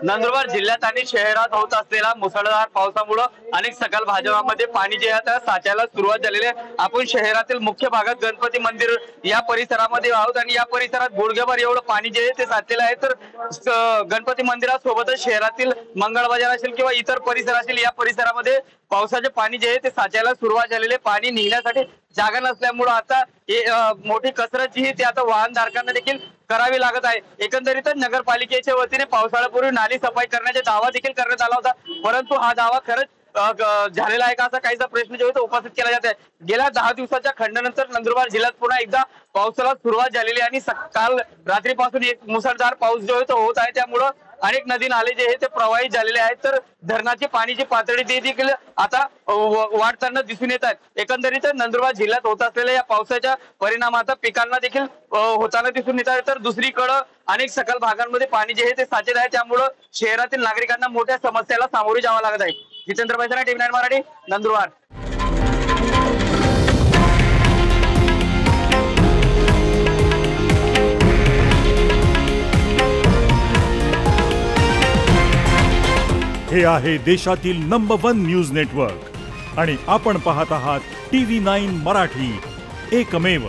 नंदुरबार जिल्ह्यात आणि शहरात होत असलेला मुसळधार पावसामुळे अनेक सकल भागामध्ये पाणी जे आहे साचायला सुरुवात झालेली आहे। आपण शहरातील मुख्य भागात गणपती मंदिर या परिसरामध्ये आहोत आणि या परिसरात गुडघेभर एवढं पाणी जे आहे ते साचलेलं आहे। तर गणपती मंदिरासोबतच शहरातील मंगळ बाजार असेल किंवा इतर परिसर असेल या परिसरामध्ये पावसाचे पाणी जे आहे ते साचायला सुरुवात झालेली आहे। पाणी निघण्यासाठी जागा नसल्यामुळे आता मोठी कसरत जी आहे ती आता वाहनधारकांना देखील करावी लागत आहे। एकंदरीतच नगरपालिकेच्या वतीने पावसाळ्यापूर्वी नाली सफाई करण्याचा दावा देखील करण्यात आला होता, परंतु हा दावा खरंच झालेला आहे का असा काहीसा प्रश्न जो आहे तो उपस्थित केला जात आहे। गेल्या 10 दिवसाच्या खंडानंतर नंदुरबार जिल्ह्यात पुन्हा एकदा पावसाला सुरुवात झालेली आणि काल रात्रीपासून एक मुसळधार पाऊस जो आहे तो होत आहे, त्यामुळे अनेक नदी नाले जे आहे ते प्रवाहित झालेले आहेत। तर धरणाची पाण्याची पातळी देखील आता वाढताना दिसून येत आहेत। एकंदरीत नंदुरबार जिल्ह्यात होत असलेल्या या पावसाच्या परिणामात पिकांना देखील होताना दिसून येत आहे। तर दुसरीकडे अनेक सकल भागांमध्ये पाणी जे आहे ते साचत आहे, त्यामुळे शहरातील नागरिकांना मोठ्या समस्याला सामोरे जावं लागत आहे। जितेंद्र पैसरा, TV9 मराठी, नंदुरबार। हे आहे देशातील नंबर 1 न्यूज नेटवर्क आणि आपण पाहत आहात TV9 मराठी, एकमेव।